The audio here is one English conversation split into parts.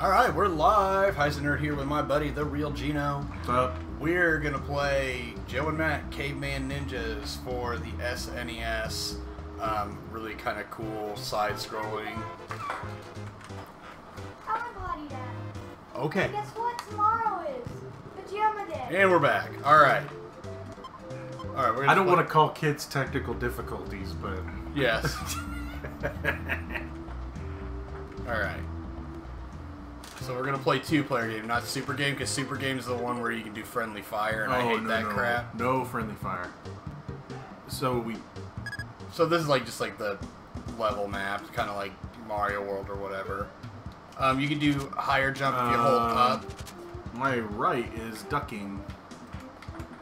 Alright, we're live. Heisenberg here with my buddy, the Reel Geno. What's up? We're going to play Joe and Matt Caveman Ninjas for the SNES. Really kind of cool side-scrolling. Everybody then. Okay. And guess what? Tomorrow is Pajama Day. And we're back. Alright. Alright, I don't want to call kids technical difficulties, but... Yes. Alright. So we're going to play two-player game, not super game, because super game is the one where you can do friendly fire, and I hate that crap. No friendly fire. So this is like just like the level map, kind of like Mario World or whatever. You can do higher jump if you hold up. My right is ducking.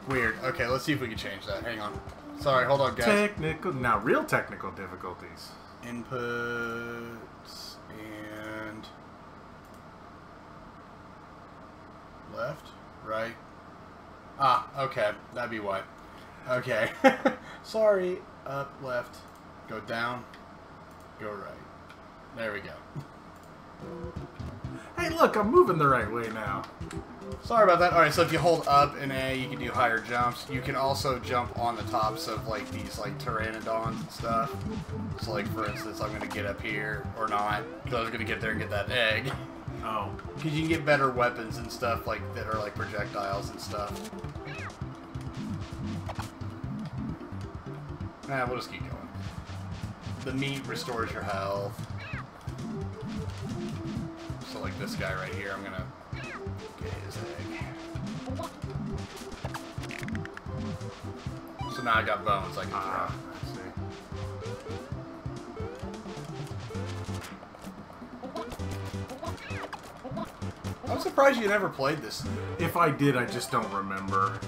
Weird. Okay, let's see if we can change that. Hang on. Sorry, hold on, guys. Now real technical difficulties. Inputs and left, right. Ah, okay, that'd be why. Okay. Sorry. Up, left, go down, go right. There we go. Hey, look, I'm moving the right way now. Sorry about that. Alright, so if you hold up in A, you can do higher jumps. You can also jump on the tops of, like, these, like, pteranodons and stuff. So, like, for instance, I'm going to get up here, or not, because I was going to get there and get that egg. Oh. Because you can get better weapons and stuff, like, that are, like, projectiles and stuff. Nah, we'll just keep going. The meat restores your health. So, like, this guy right here, I'm going to get his egg. So now I got bones I can throw. I see. I'm surprised you never played this. If I did, I just don't remember.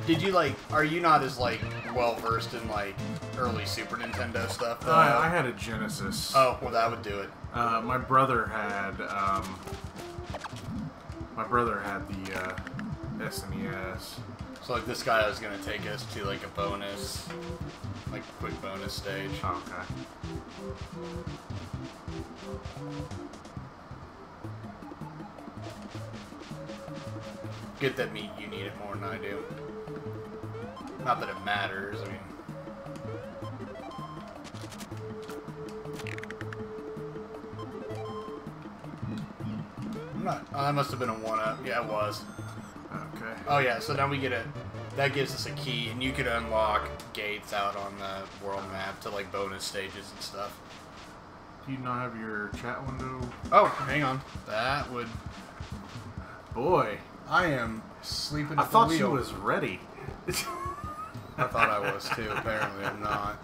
Did you, like, are you not as, like, well-versed in, like, early Super Nintendo stuff, though? I had a Genesis. Oh, well, that would do it. My brother had the SNES. So, like, this guy is going to take us to, like, a bonus, like, quick bonus stage. Oh, okay. Get that meat, you need it more than I do. Not that it matters, I mean... I'm not... Oh, that must have been a 1-up. Yeah, it was. Okay. Oh, yeah, so now we get a... That gives us a key, and you can unlock gates out on the world map to, like, bonus stages and stuff. Do you not have your chat window? Oh, hang on. That would... Boy. I am sleeping I at the thought wheel. she was ready. I thought I was too. Apparently, I'm not.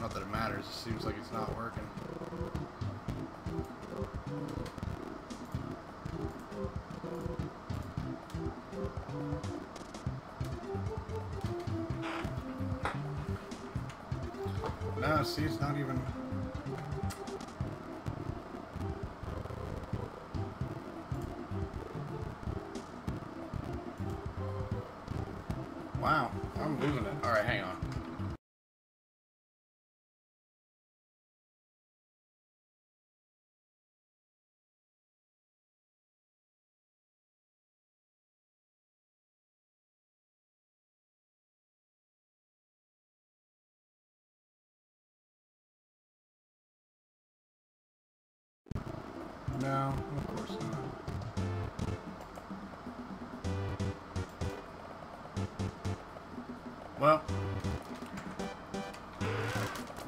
Not that it matters. It seems like it's not working. No, see, it's not even... Wow, I'm losing it. Alright, hang on. No, of course not. Well,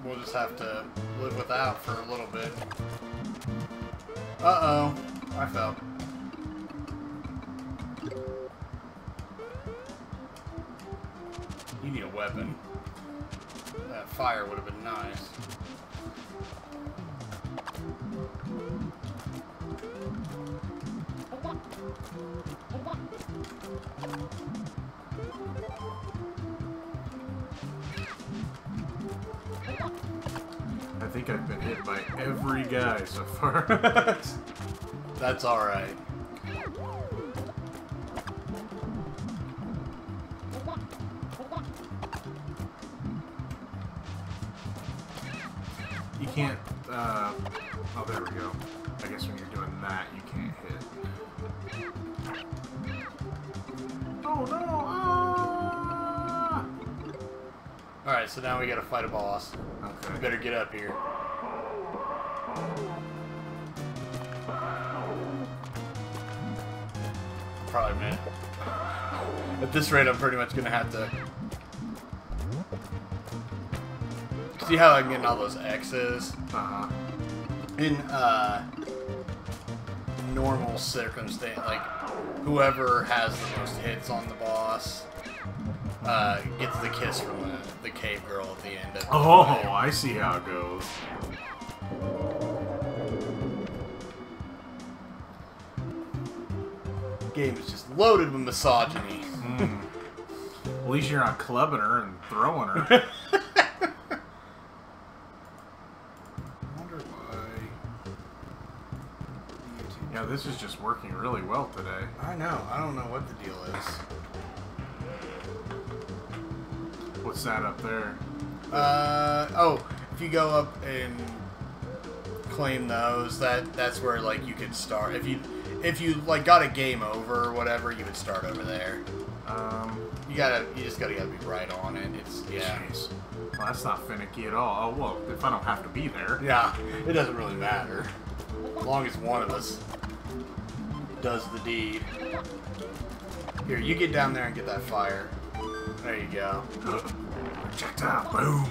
we'll just have to live without for a little bit. Uh-oh, I fell. You need a weapon. That fire would have been nice. I think I've been hit by every guy so far. That's alright. can't, oh, there we go. I guess when you're doing that, you can't hit. Oh, no! Ah! Alright, so now we gotta fight a boss. Okay. We better get up here. Probably a minute. At this rate, I'm pretty much gonna have to... See how I'm getting all those X's? Uh-huh. In, normal circumstance, like, whoever has the most hits on the boss, gets the kiss from the cave girl at the end of the fight. I see how it goes. Game is just loaded with misogyny. At least you're not clubbing her and throwing her. Yeah, this is just working really well today. I know. I don't know what the deal is. What's that up there? Oh, if you go up and claim those, that's where like you could start. If you like got a game over or whatever, you would start over there. You just gotta be right on it. It's Jeez. Well, that's not finicky at all. Oh well, if I don't have to be there. Yeah, it doesn't really matter. As long as one of us does the deed. Here, you get down there and get that fire. There you go. Projectile, boom.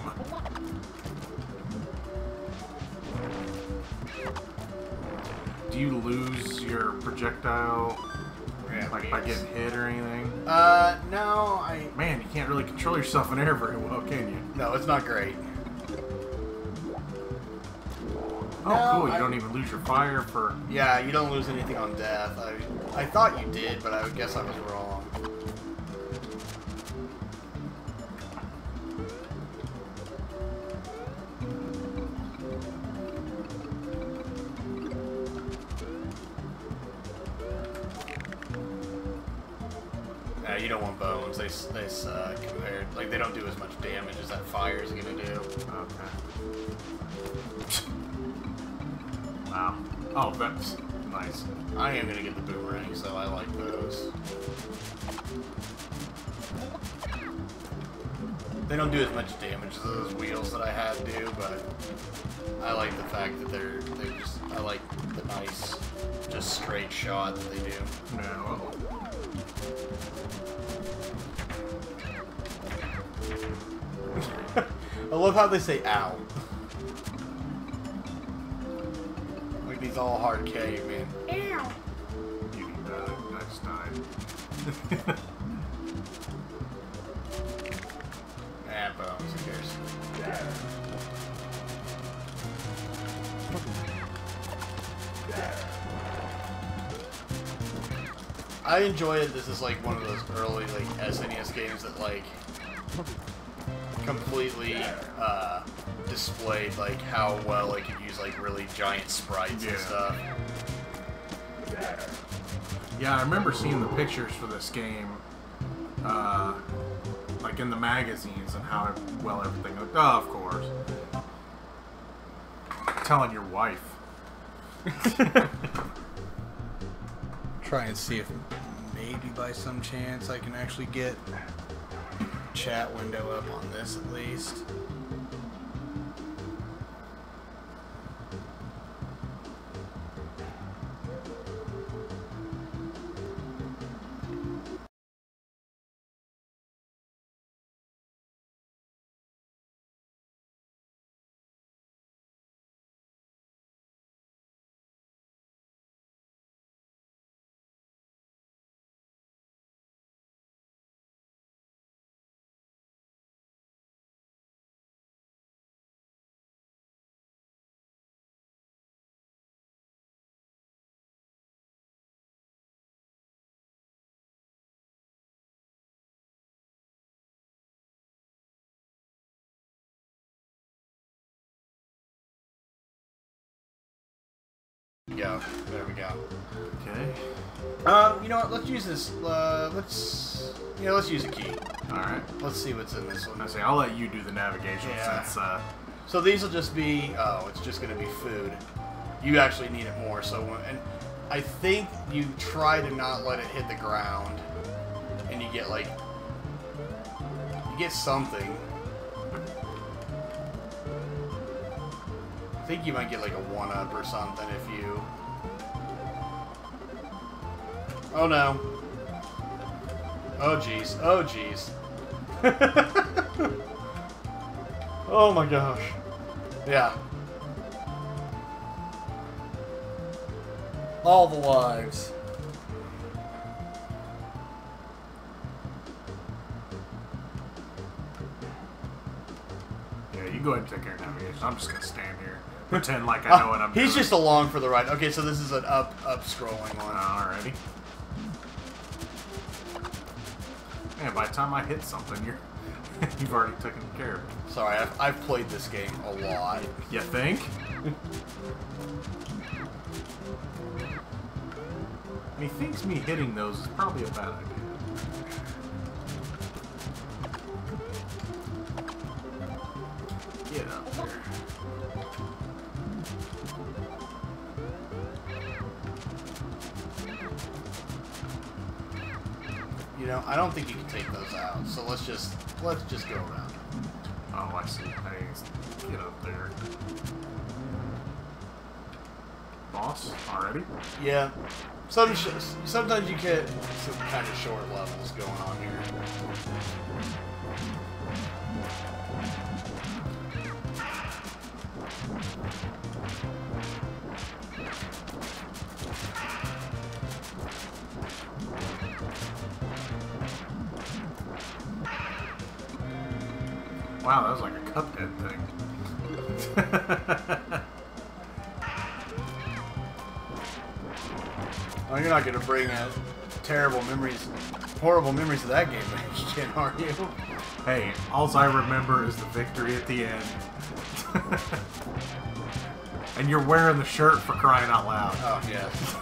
Do you lose your projectile, like by getting hit or anything? No, Man, you can't really control yourself in air very well, can you? No, it's not great. Oh, No, cool. You don't even lose your fire for... Yeah, you don't lose anything on death. I thought you did, but I guess I was wrong. Yeah, you don't want bones. They suck compared. Like, they don't do as much damage as that fire is gonna do. Okay. Wow. Oh, that's nice. I am gonna get the boomerang, so I like those. They don't do as much damage as those wheels that I had do, but I like the fact that I like the nice, just straight shot that they do. Yeah, well. I love how they say ow. Like these all hard cavemen. Ow! You next time. Ah, bones, who cares? I enjoy it. This is like one of those early like SNES games that like completely displayed like how well it could use like really giant sprites and stuff. Yeah, I remember seeing the pictures for this game, like in the magazines and how well everything looked. Oh, of course. Telling your wife. Try and see if maybe by some chance I can actually get chat window up on this at least. Go. There we go. Okay. You know what? Let's use this. Let's use a key. All right. Let's see what's in this one. I say I'll let you do the navigation since So these will just be, oh, it's just going to be food. You actually need it more, so, and I think you try to not let it hit the ground, and you get, like, you get something. I think you might get, like, a 1-up or something if you... Oh, no. Oh, jeez. Oh, jeez. Oh, my gosh. Yeah. All the lives. Yeah, you go ahead and take care of navigation. I'm just gonna stand here. Pretend like I know what I'm doing. He's just along for the ride. Okay, so this is an up scrolling one. Alrighty. Man, by the time I hit something, you've already taken care of it. Sorry, I've played this game a lot. You think? Methinks me hitting those is probably a bad idea. Get up there. You know, I don't think you can take those out. So let's just go around. Oh, I see. Hey, get up there. Boss, already? Yeah. Sometimes you get some kind of short levels going on here. Wow, that was like a Cuphead thing. Oh, you're not going to bring horrible memories of that game again, are you? Hey, all I remember is the victory at the end. And you're wearing the shirt, for crying out loud. Oh, yes.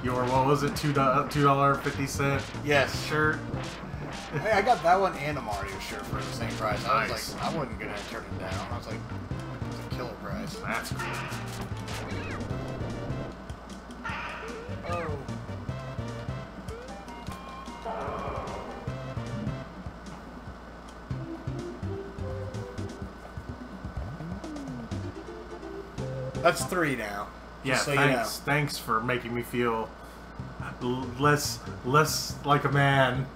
Your, what was it, $2.50 Yes. shirt? Hey, I got that one and a Mario shirt for the same price. I was Nice. like, I wasn't going to turn it down. I was like, it's a killer price. That's cool. Oh. That's 3 now. Yeah, Just so thanks. you know. Thanks for making me feel less like a man.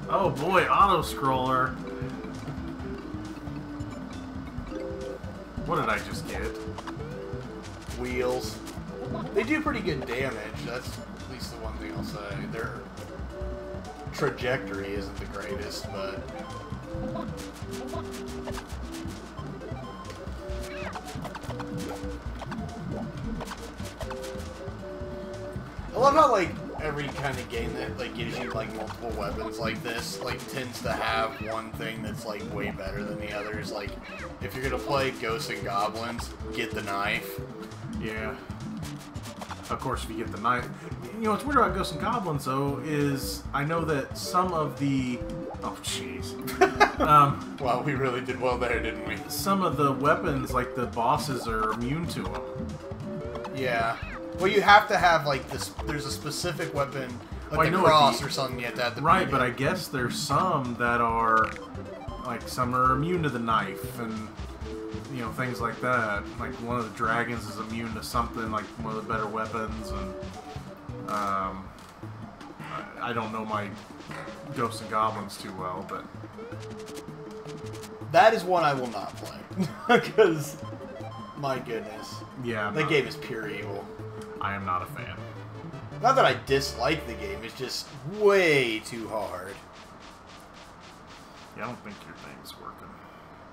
Oh boy, auto scroller. What did I just get? Wheels. They do pretty good damage. That's at least the one thing I'll say. Their trajectory isn't the greatest, but... I love how, like, every kind of game that, like, gives you, like, multiple weapons like this, like, tends to have one thing that's, like, way better than the others. Like, if you're gonna play Ghosts and Goblins, get the knife. Yeah. Of course, if you get the knife. You know, what's weird about Ghosts and Goblins, though, is I know that some of the... Oh, jeez. Wow, we really did well there, didn't we? Some of the weapons, like the bosses, are immune to them. Yeah. Well, you have to have, like, this... There's a specific weapon, like Well, I the know cross the- or something you have to have. Right, but I guess there's some that are... Like, some are immune to the knife, and... You know, things like that. Like, one of the dragons is immune to something, like one of the better weapons, and... I don't know my Ghosts and Goblins too well, but... That is one I will not play. Because, my goodness. Yeah, That game is pure evil. I am not a fan. Not that I dislike the game, it's just way too hard. Yeah, I don't think your thing's working.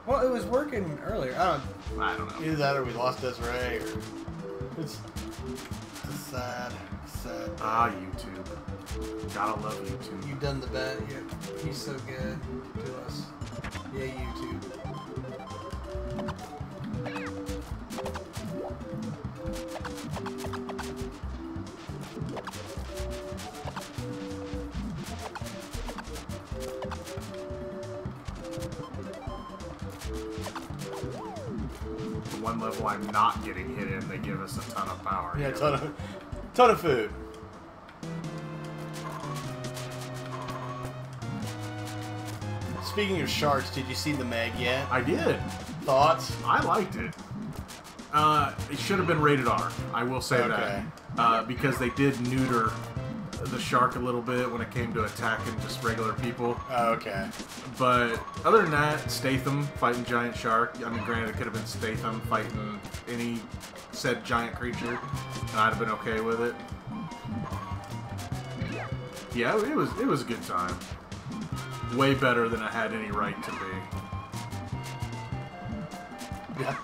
Well, it was working earlier. I don't know. Either that or we lost Desiree, or... It's sad. Ah, YouTube. Gotta love YouTube. You've done the best. Yeah, he's so good to us. Yeah, YouTube. one level I'm not getting hit in, they give us a ton of power. Yeah, ton of food. Speaking of sharks, did you see the Meg yet? I did. Thoughts? I liked it. It should have been rated R. I will say that. Because they did neuter the shark a little bit when it came to attacking just regular people. Oh, okay. But other than that, Statham fighting giant shark. I mean, granted, it could have been Statham fighting any said giant creature, and I'd have been okay with it. Yeah, it was a good time. Way better than I had any right to be. Yeah.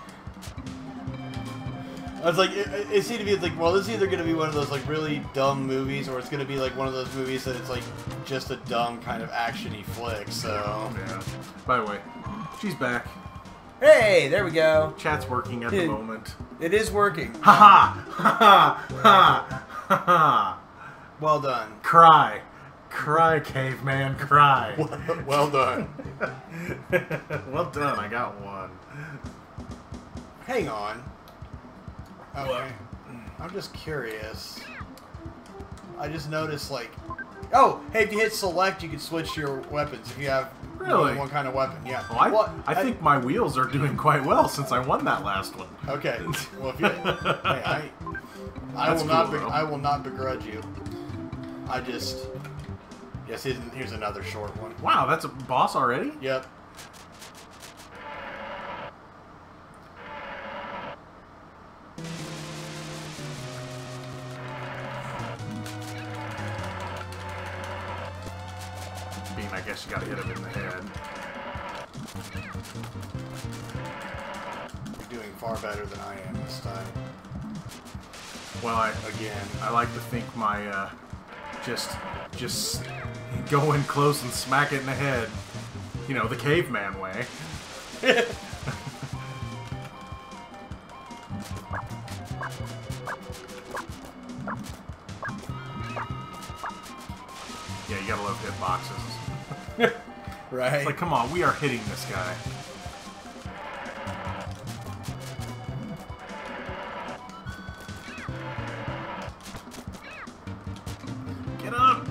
I was like, it seemed to be like, well, this is either going to be one of those like really dumb movies, or it's going to be like one of those movies that it's like just a dumb kind of action-y flick. So. Yeah. By the way, she's back. Hey, there we go. Chat's working at the moment. It is working. Ha ha! Ha ha! Ha ha! Well done. Cry. Cry, caveman, cry. Well done. Well done, I got one. Hang on. Okay. I'm just curious. I just noticed, like... Oh! Hey, if you hit select, you can switch your weapons if you have more than one kind of weapon. Yeah. Well, I think my wheels are doing quite well since I won that last one. Okay. Well, if you... Hey, I will not begrudge you. I just... Yes, here's another short one. Wow, that's a boss already? Yep. I guess you gotta hit him in the head. You're doing far better than I am this time. Well, I like to think my, just go in close and smack it in the head. You know, the caveman way. Yeah, you gotta love hitboxes. Right. It's like, come on, we are hitting this guy. Get up!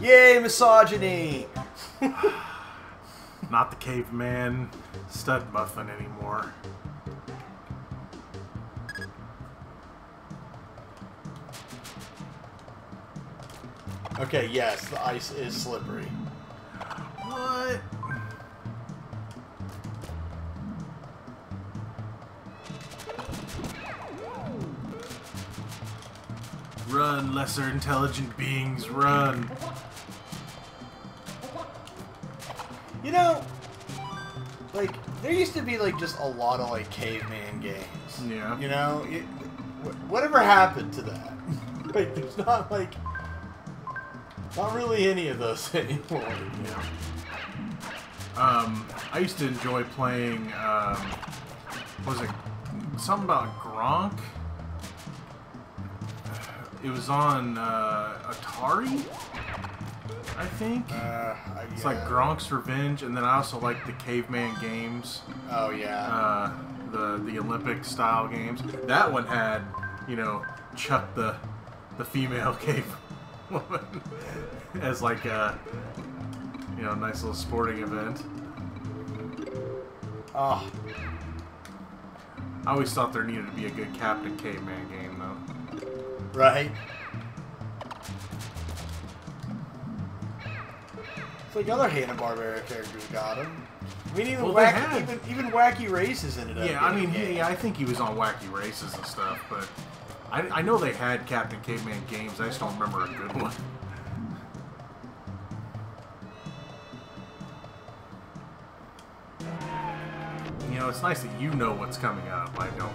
Yay, misogyny! Not the caveman stud muffin anymore. Okay, yes, the ice is slippery. What? Run, lesser intelligent beings, run! You know, like, there used to be, like, just a lot of, like, caveman games. Yeah. You know? Whatever happened to that? Like, there's not, like, not really any of those anymore. Yeah. I used to enjoy playing, what was it, something about Gronk? It was on, Atari? I think. It's like Gronk's Revenge, and then I also like the Caveman games. Oh yeah. The Olympic style games. That one had, you know, Chuck the female cave woman as like a, you know, nice little sporting event. Oh. I always thought there needed to be a good Captain Caveman game though. Right. It's like other Hanna-Barbera characters got him. I mean, even, well, even Wacky Races ended up. Yeah, I mean, I think he was on Wacky Races and stuff, but I know they had Captain Caveman games. I just don't remember a good one. You know, it's nice that you know what's coming up. I don't.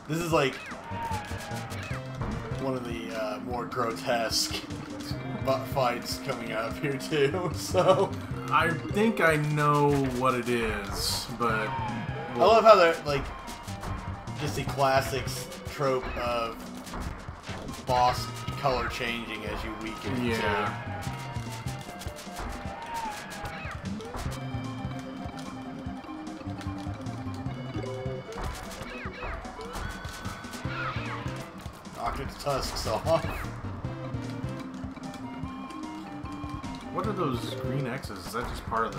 This is like one of the more grotesque fights coming up here too. So I think I know what it is, but I love how they're like just the classic trope of boss color changing as you weaken. yeah. Knocked its tusks off. What are those green X's? Is that just part of the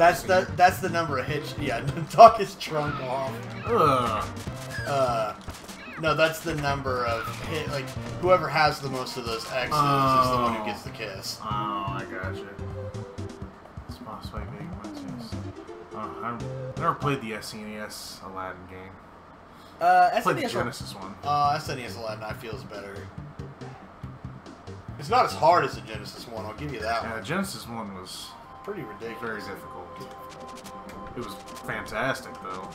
That's the number of hits. Yeah, knock his trunk off. Ugh. No, that's the number of hit. Like whoever has the most of those X's is the one who gets the kiss. Oh, I gotcha. This boss fight being much. I never played the SNES Aladdin game. I played the Genesis one. SNES Aladdin I feel is better. It's not as hard as the Genesis one. I'll give you that Yeah, one. the Genesis one was Pretty ridiculous. very difficult. It was fantastic though.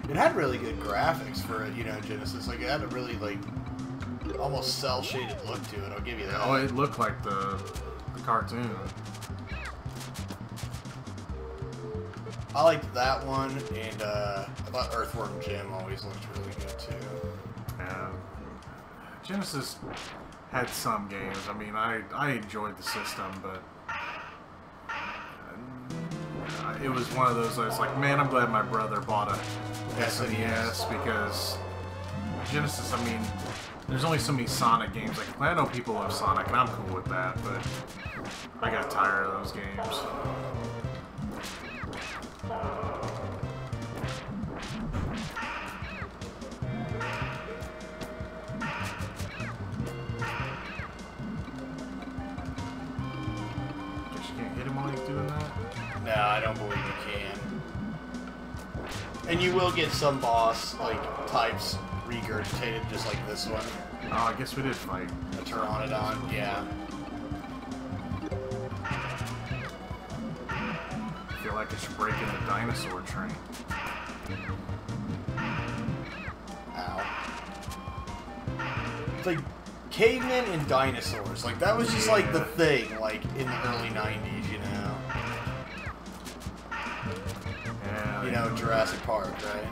It had really good graphics for it, you know, Genesis. Like it had a really like almost cell shaded look to it. I'll give you that. Oh, it looked like the cartoon. I liked that one, and I thought Earthworm Jim always looked really good too. Genesis had some games. I mean, I enjoyed the system, but it was one of those. I was like, man, I'm glad my brother bought a SNES because Genesis. I mean, there's only so many Sonic games. Like, I know people love Sonic, and I'm cool with that, but I got tired of those games. No, I don't believe you can. And you will get some boss like types regurgitated, just like this one. Oh, I guess we did fight. A Pteranodon, yeah. I feel like I should break in the dinosaur train. Ow. It's like cavemen and dinosaurs. Like that was just like the thing, like in the early '90s, you know. Yeah. You know, Jurassic Park, right?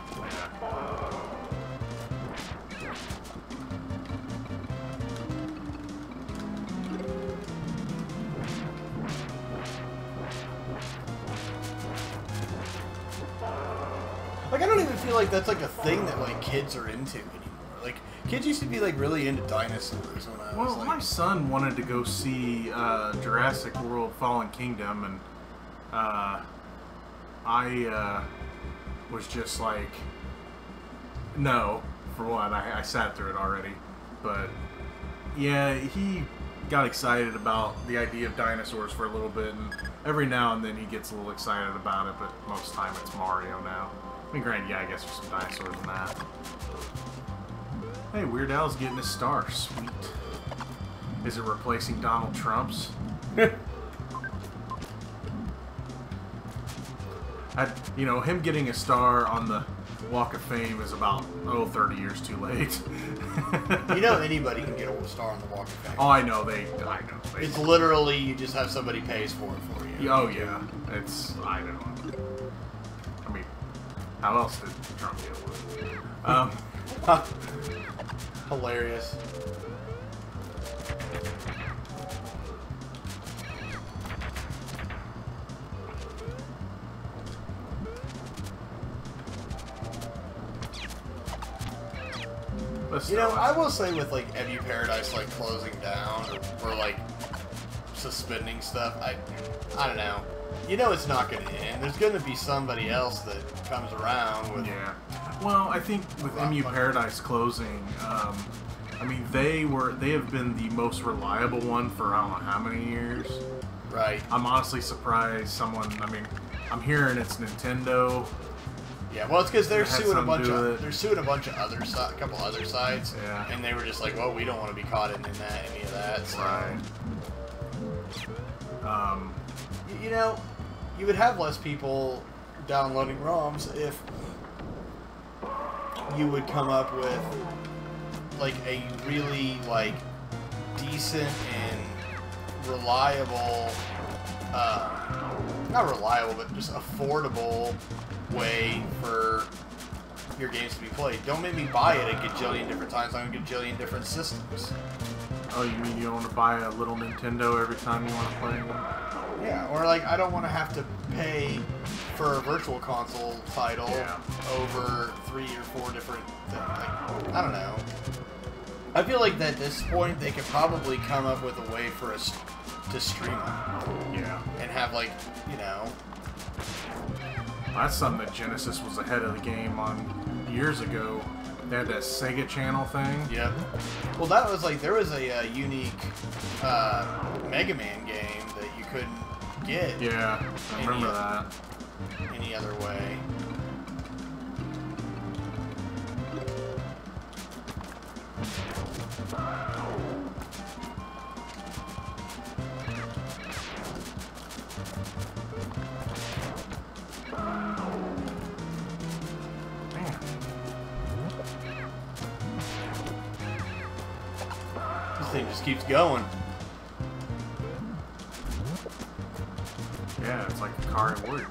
Like, I don't even feel like that's like a thing that like kids are into anymore. Like, kids used to be like really into dinosaurs when I was Well, like... my son wanted to go see Jurassic World Fallen Kingdom, and I was just like, no, for one, I sat through it already. But, yeah, he got excited about the idea of dinosaurs for a little bit, and every now and then he gets a little excited about it, but most of the time it's Mario now. I mean, granted, yeah, I guess there's some dinosaurs in that. Hey, Weird Al's getting his star. Sweet. Is it replacing Donald Trump's? You know, him getting a star on the Walk of Fame is about, 30 years too late. You know anybody can get a star on the Walk of Fame. Oh, I know. It's literally, you just have somebody pays for it for you. Oh, yeah. I know. I mean, how else did Trump deal with it? Hilarious. You know, I will say with like MU Paradise like closing down or like suspending stuff, I don't know. You know it's not going to end. There's going to be somebody else that comes around with... Yeah. Well, I think with MU Paradise closing, I mean, they have been the most reliable one for I don't know how many years. Right. I'm honestly surprised I'm hearing it's Nintendo. Yeah, well, it's because they're suing a bunch of a couple other sites, yeah. And they were just like, well, we don't want to be caught in any of that. So. Right. You know, you would have less people downloading ROMs if you would come up with like a really like decent and reliable, not reliable, but just affordable way for your games to be played. Don't make me buy it a gajillion different times on a gajillion different systems. Oh, you mean you don't want to buy a little Nintendo every time you want to play one? Yeah, or like I don't want to have to pay for a virtual console title over 3 or 4 different things. Like, I don't know. I feel like that at this point they could probably come up with a way for us to stream them. Yeah. And have like, you know. That's something that Genesis was ahead of the game on years ago. They had that Sega Channel thing. Yep. Well, that was like, there was a unique Mega Man game that you couldn't get. Yeah, I remember that. Any other way. This thing just keeps going. Yeah, it's like Akari Warriors.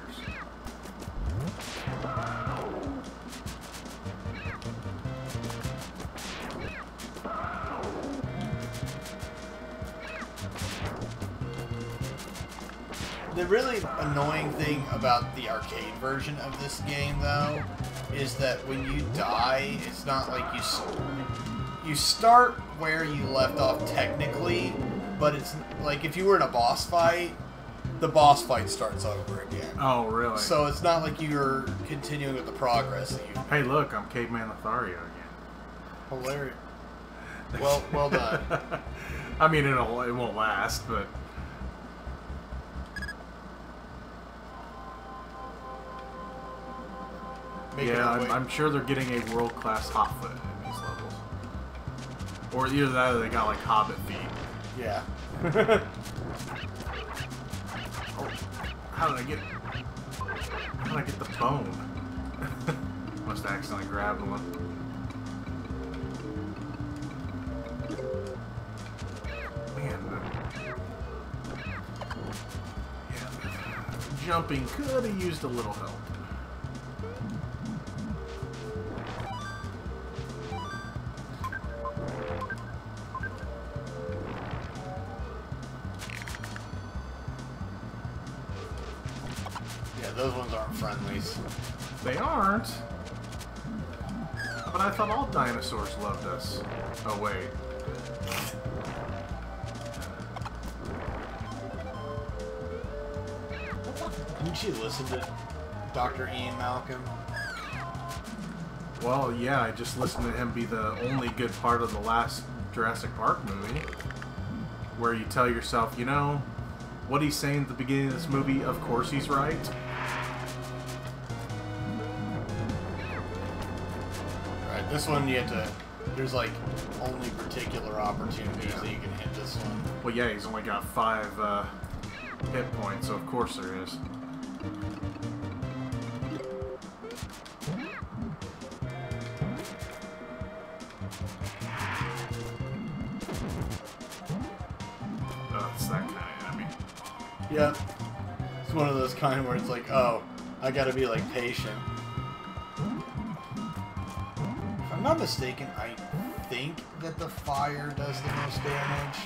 The really annoying thing about the arcade version of this game, though, is that when you die, it's not like you start where you left off technically, but it's like if you were in a boss fight, the boss fight starts over again. Oh, really? So it's not like you're continuing with the progress that you. Hey, look, I'm Caveman Lothario again. Hilarious. Well done. I mean, it won't last, but. Yeah, I'm sure they're getting a world-class hot foot in these levels. Or either that or they got like Hobbit feet. Yeah. Oh, how did I get the bone? Must have accidentally grabbed one. Man, yeah, jumping could have used a little help. Those ones aren't friendlies. They aren't. But I thought all dinosaurs loved us. Oh, wait. Didn't you listen to Dr. Ian Malcolm? Well, yeah, I just listened to him be the only good part of the last Jurassic Park movie. Where you tell yourself, you know, what he's saying at the beginning of this movie, of course he's right. This one you have to, there's like only particular opportunities that you can hit this one. Well, yeah, he's only got 5 hit points, so of course there is. Oh, it's that kind of enemy. Yep. It's one of those kind where it's like, oh, I gotta be like patient. If I'm not mistaken, I think that the fire does the most damage.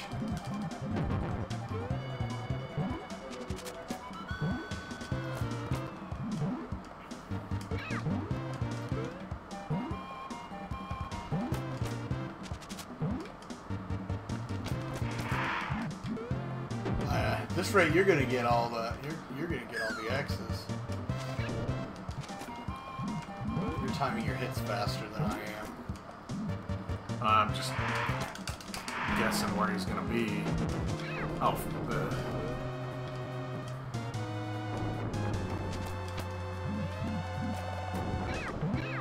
At this rate, you're gonna get all the you're gonna get all the X's. You're timing your hits faster than I am. I'm just guessing where he's gonna be. Oh,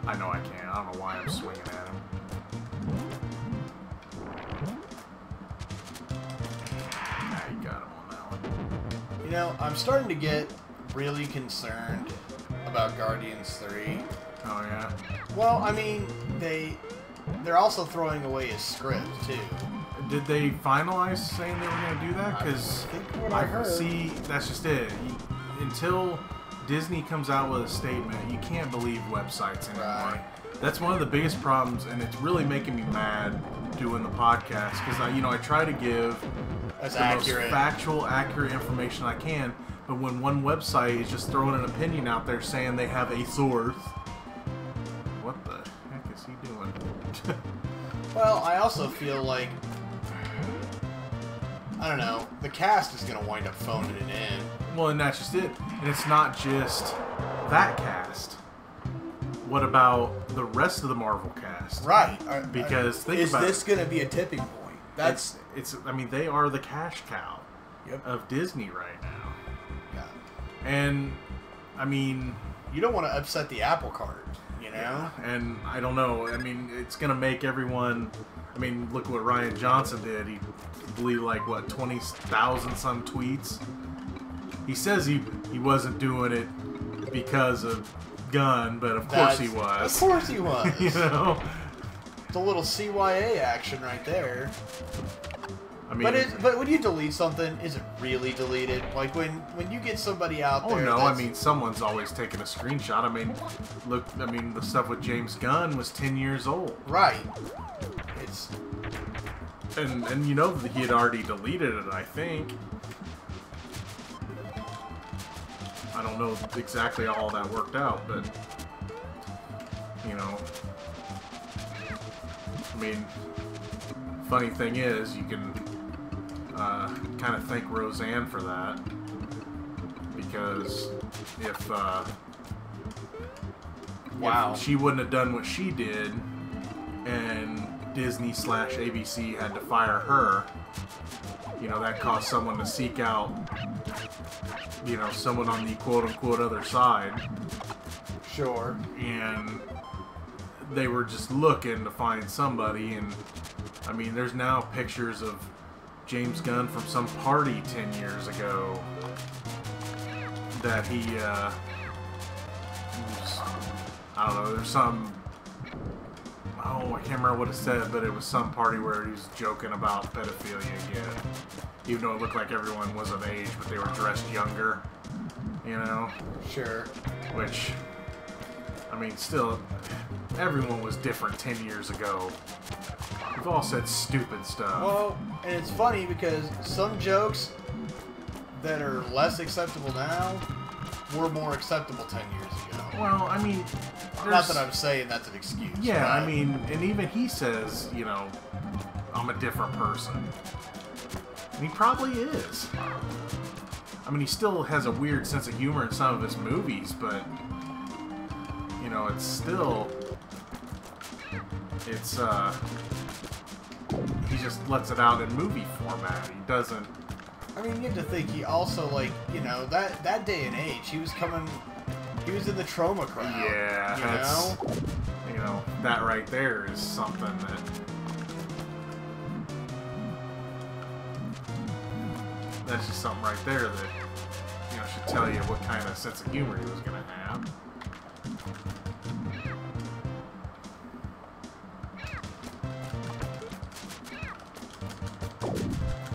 I know I can't. I don't know why I'm swinging at him. Yeah, you got him on that one. You know, I'm starting to get really concerned about Guardians 3. Oh yeah. Well, I mean, they're also throwing away his script too. Did they finalize saying they were going to do that? Because I think what I heard. see, that's just it. Until Disney comes out with a statement, you can't believe websites anymore. Right. That's one of the biggest problems, and it's really making me mad doing the podcast because I try to give That's the accurate. most factual, accurate information I can. But when one website is just throwing an opinion out there saying they have a source, what the heck is he doing? Well, I also feel like, I don't know, the cast is going to wind up phoning it in. Well, and that's just it. And it's not just that cast. What about the rest of the Marvel cast? Right. Because think is about this it. going to be a tipping point? That's It's. I mean, they are the cash cow Yep. of Disney right now. Yeah. And I mean, You don't want to upset the apple cart, you know? and I don't know. I mean, it's gonna make everyone. I mean, look what Ryan Johnson did. He deleted like what 20,000 some tweets. He says he wasn't doing it because of Gunn, but of course he was. Of course he was. You know. It's a little CYA action right there. I mean, But when you delete something, is it really deleted? Like when you get somebody out oh there. no, I that's- mean someone's always taking a screenshot. I mean, look, I mean the stuff with James Gunn was 10 years old. Right. It's And you know that he had already deleted it, I think. I don't know exactly how all that worked out, but you know, I mean, funny thing is, you can kind of thank Roseanne for that, because if Wow. if she wouldn't have done what she did, and Disney/ABC had to fire her, you know, that caused someone to seek out, you know, someone on the quote-unquote other side, sure. and they were just looking to find somebody. And I mean, there's now pictures of James Gunn from some party 10 years ago that he was, I don't know, there's some, oh, I can't remember what it said, but it was some party where he was joking about pedophilia again, even though it looked like everyone was of age, but they were dressed younger, you know, Sure. which, I mean, still, everyone was different 10 years ago. We've all said stupid stuff. Well, and it's funny because some jokes that are less acceptable now were more acceptable 10 years ago. Well, I mean, Not that I'm saying that's an excuse. yeah, but I mean, and even he says, you know, I'm a different person. And he probably is. I mean, he still has a weird sense of humor in some of his movies, but, you know, it's still, it's, he just lets it out in movie format. He doesn't, I mean, you have to think he also, like, you know, that day and age, he was in the trauma crowd. yeah, You that's, know? you know, that right there is something that, that's just something right there that, you know, should tell you what kind of sense of humor he was going to have.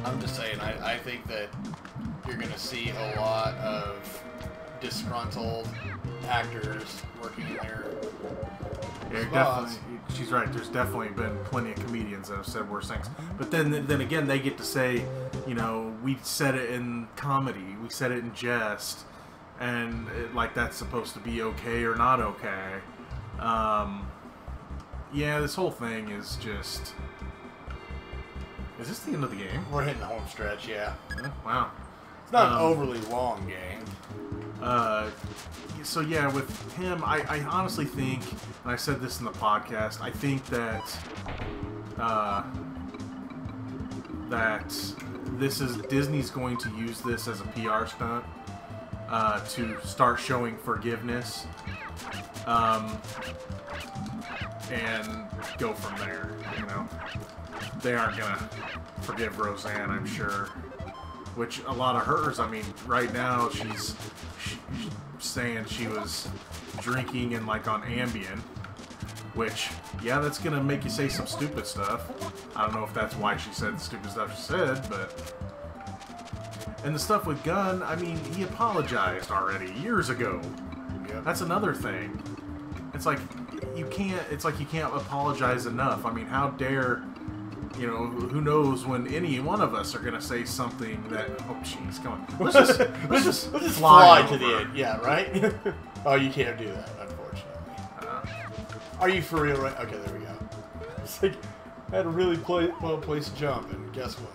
I'm just saying, I think that you're going to see a lot of disgruntled actors working in their Yeah, spots. definitely. She's right. There's definitely been plenty of comedians that have said worse things. But then again, they get to say, you know, we said it in comedy, we said it in jest, and like that's supposed to be okay or not okay. Yeah, this whole thing is just. Is this the end of the game? We're hitting the home stretch, yeah. Oh, wow. It's not an overly long game. So yeah, with him, I honestly think, and I said this in the podcast, I think that that this is Disney's going to use this as a PR stunt to start showing forgiveness, and go from there. You know, they aren't gonna forgive Roseanne, I'm sure. Which a lot of hers, I mean, right now she's saying she was drinking and like on Ambien, which, yeah, that's gonna make you say some stupid stuff. I don't know if that's why she said the stupid stuff she said, but... And the stuff with Gunn, I mean, he apologized already, years ago. Yep. That's another thing. It's like, you can't apologize enough. I mean, how dare... You know, who knows when any one of us are gonna say something that... Oh, jeez, come on. Let's just fly to the end. Yeah, right? Oh, you can't do that, unfortunately. Are you for real right? Okay, there we go. It's like, I had a really well place to jump, and guess what?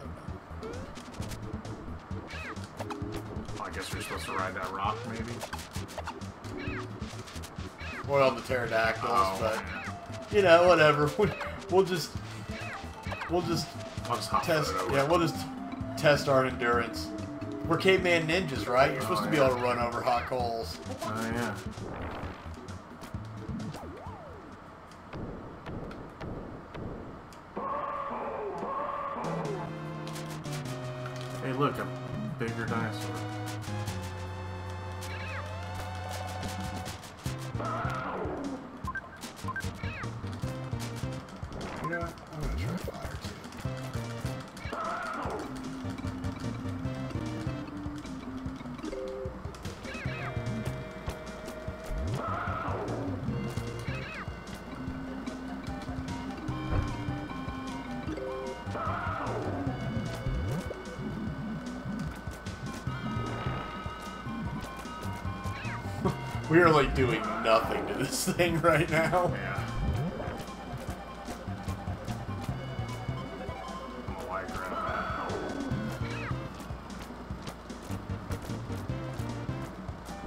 I guess you're supposed to ride that rock, maybe? Well, the pterodactyls, Oh, but, man. you know, whatever. We'll just I'll just hop test. it over. Yeah, we'll just test our endurance. We're caveman ninjas, right? You're supposed to be able to run over hot coals. Oh, yeah. Hey, look, a bigger dinosaur. You know what? I'm gonna try fire too. We are like doing nothing to this thing right now. Yeah. Why grab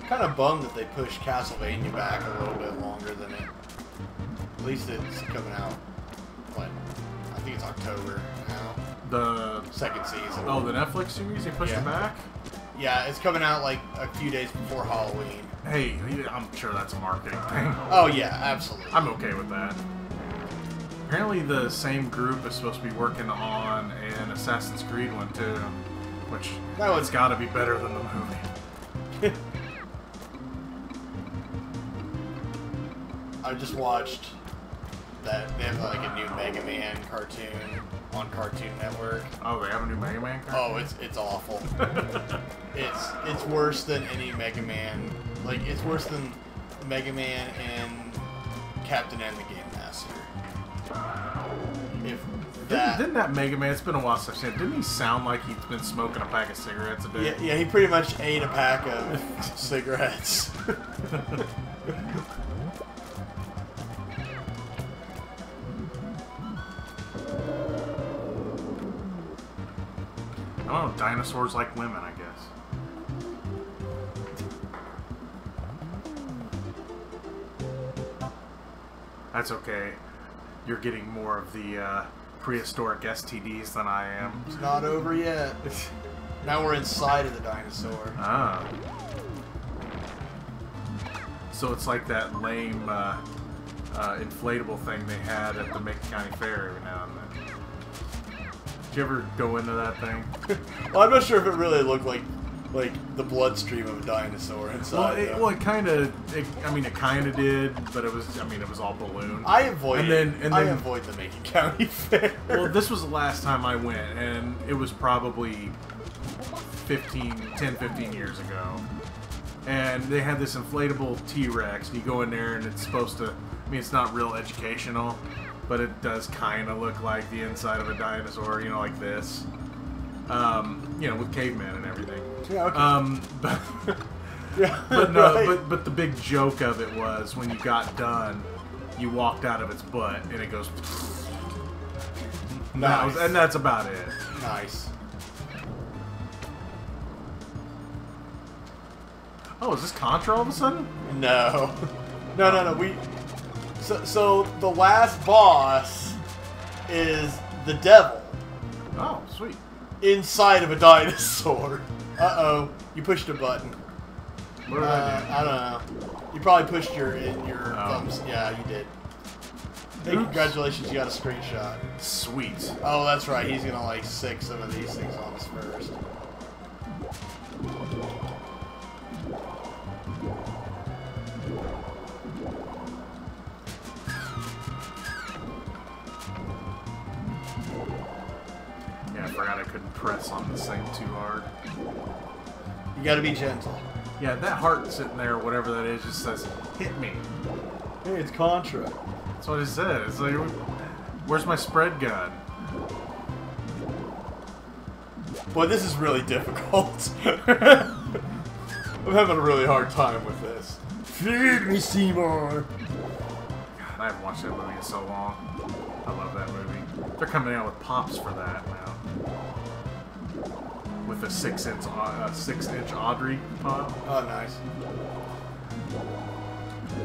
that? Kind of bummed that they pushed Castlevania back a little bit longer than it. At least it's coming out. What? I think it's October now. The Second season. Oh, the Netflix series? They pushed Yeah. it back? Yeah, it's coming out like a few days before Halloween. Hey, I'm sure that's a marketing thing. Oh yeah, absolutely. I'm okay with that. Apparently the same group is supposed to be working on an Assassin's Creed one too, which That one's- it's got to be better than the movie. I just watched that they have like a new Mega Man cartoon on Cartoon Network. Oh, they have a new Mega Man card? Oh, it's awful. It's worse than any Mega Man. Like it's worse than Mega Man and Captain N the Game Master. If that, Didn't that Mega Man, it's been a while since I've seen it, didn't he sound like he's been smoking a pack of cigarettes a day? yeah, he pretty much ate a pack of cigarettes. I don't know, dinosaurs like women, I guess. That's okay. You're getting more of the prehistoric STDs than I am. It's not over yet. Now we're inside of the dinosaur. Ah. So it's like that lame inflatable thing they had at the Macon County Fair every now and then. Did you ever go into that thing? Well, I'm not sure if it really looked like the bloodstream of a dinosaur inside. Well, it kind of. I mean, it kind of did, but it was. I mean, it was all balloon. I avoid I avoid the Macon County Fair. Well, this was the last time I went, and it was probably 10, 15 years ago. And they had this inflatable T-Rex, and you go in there, and it's supposed to... I mean, it's not real educational, but it does kind of look like the inside of a dinosaur, you know, like this. You know, with cavemen and everything. Yeah, okay. But, Yeah, but no, right. but the big joke of it was when you got done, you walked out of its butt, and it goes... Nice. And that's about it. Nice. Oh, is this Contra all of a sudden? No. No. So the last boss is the devil Oh, sweet. inside of a dinosaur. Uh-oh. You pushed a button. What did I do? I don't know. You probably pushed your thumbs. Yeah, you did. Hey, Oops. congratulations, you got a screenshot. Sweet. Oh, that's right. He's gonna like sick some of these things on us first. forgot I couldn't press on this thing too hard. You gotta be gentle. Yeah, that heart sitting there, whatever that is, just says, hit me. Hey, it's Contra. That's what it says. It's like, where's my spread gun? Boy, this is really difficult. I'm having a really hard time with this. Feed me, Seymour! God, I haven't watched that movie in so long. I love that movie. They're coming out with pops for that now. With a 6-inch Audrey pop. Oh, nice.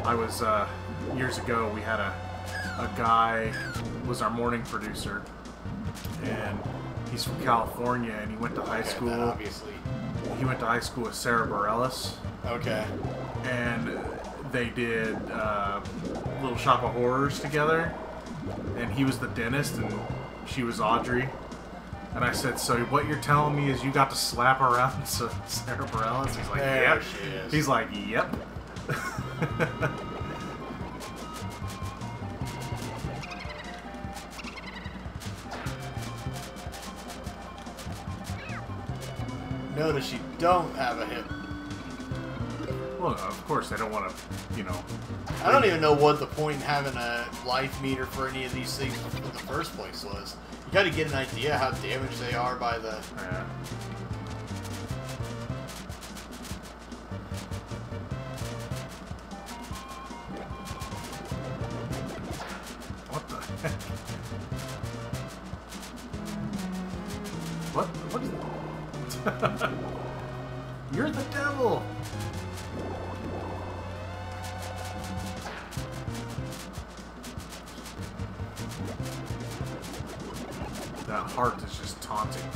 I was, years ago, we had a guy was our morning producer, and he's from California, and he went to high school. Obviously. He went to high school with Sarah Bareilles. Okay. And they did Little Shop of Horrors together, and he was the dentist and she was Audrey. And I said, so what you're telling me is you got to slap around Sarah Bareilles? He's like, there yep. She is. He's like, yep. Notice you don't have a hip. Well, of course, they don't want to, you know. I don't even know what the point in having a life meter for any of these things in the first place was. You got to get an idea how damaged they are by the... Yeah. What the heck? What? What is... You're the devil! That heart is just taunting me.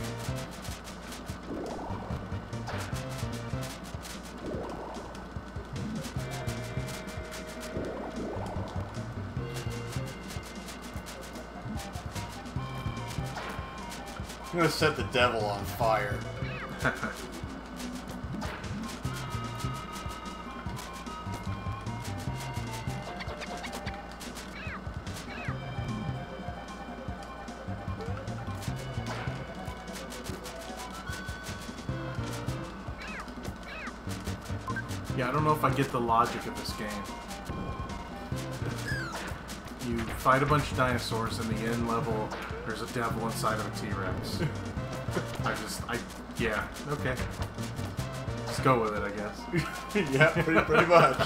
I'm going to set the devil on fire. Yeah, I don't know if I get the logic of this game. You fight a bunch of dinosaurs, in the end level, there's a devil inside of a T-Rex. Yeah, okay. Let's go with it, I guess. Yeah, pretty much.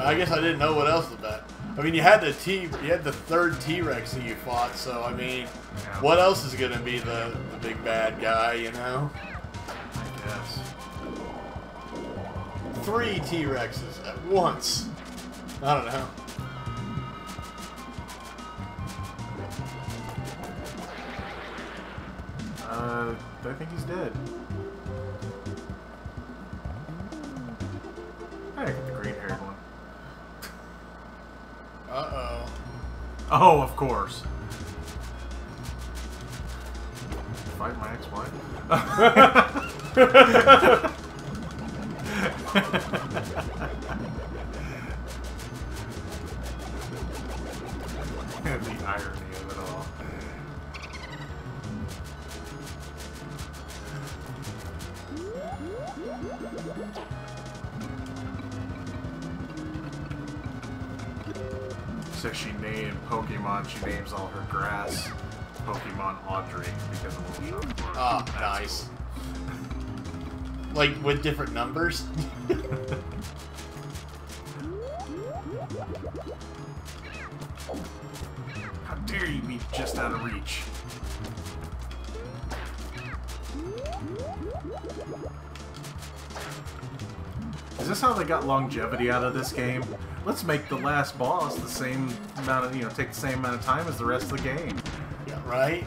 I guess I didn't know what else to bet. I mean, you had the third T-Rex that you fought, so I mean, Yeah. what else is gonna be the big bad guy, you know? I guess. 3 T-Rexes at once. I don't know. I think he's dead. I get the green-haired one. Uh-oh. Oh, of course. Fight my ex-wife? The irony of it all. So she named Pokemon, she names all her grass Pokemon Audrey because of Little Shop of Horrors. Oh, That's nice. Like, with different numbers? How dare you be just out of reach? Is this how they got longevity out of this game? Let's make the last boss the same amount of, take the same amount of time as the rest of the game. Yeah, right?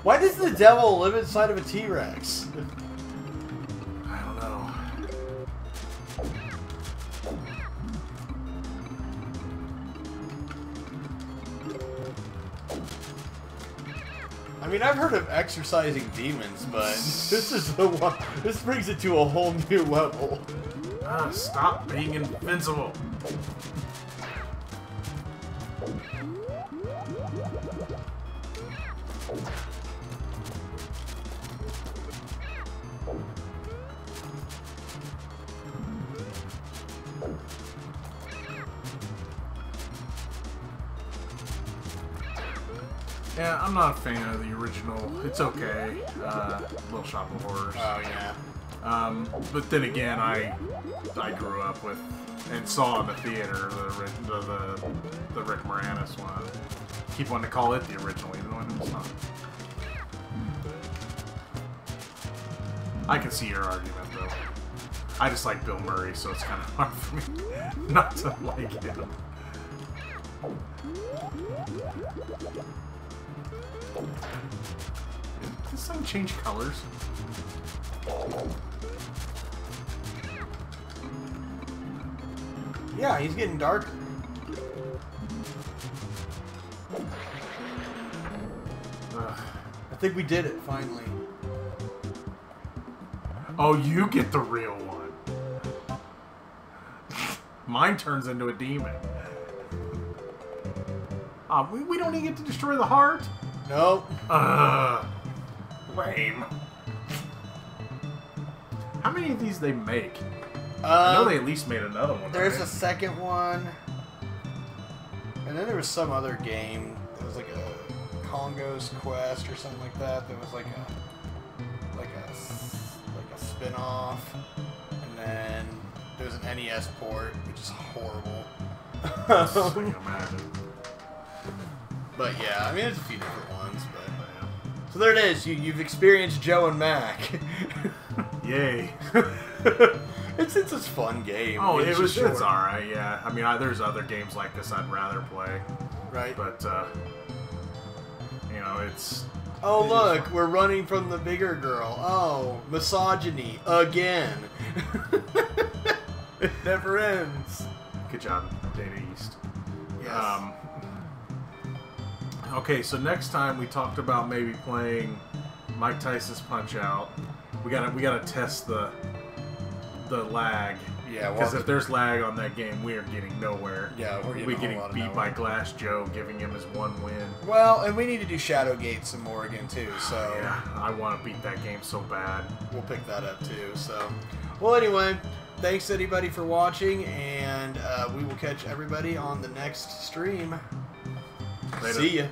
Why does the devil live inside of a T-Rex? I don't know. I mean, I've heard of exercising demons, but this is the one. This brings it to a whole new level. Stop being invincible. Yeah, I'm not a fan of the original. It's okay. Little Shop of Horrors. Oh yeah. But then again, I grew up with and saw in the theater the Rick Moranis one. Keep wanting to call it the original, even though it's not. I can see your argument though. I just like Bill Murray, so it's kind of hard for me not to like him. Did this thing change colors? Yeah, he's getting darker. I think we did it, finally. Oh, you get the real one. Mine turns into a demon. We don't even get to destroy the heart? Nope. Lame. How many of these they make? I know they at least made another one. There's right? a second one. And then there was some other game. It was like a Congo's Quest or something like that. There was like a spin-off. And then there was an NES port, which is horrible. I can imagine. But yeah, I mean, there's a few different ones. But so there it is. You've experienced Joe and Mac. Yay. It's a fun game. Oh, I mean, it's short. alright, yeah. I mean, there's other games like this I'd rather play. Right. But, you know, it's... Oh, look, we're running from the bigger girl. Oh, misogyny. Again. It never ends. Good job, Data East. Yes. Okay, so next time we talked about maybe playing Mike Tyson's Punch-Out. We gotta test the lag. Yeah, because if there's lag on that game, we are getting nowhere. Yeah, we're getting beat by Glass Joe, giving him his one win. Well, and we need to do Shadowgate some more again too. So yeah, I want to beat that game so bad. We'll pick that up too. So, well, anyway, thanks everybody for watching, and we will catch everybody on the next stream. Later. See ya.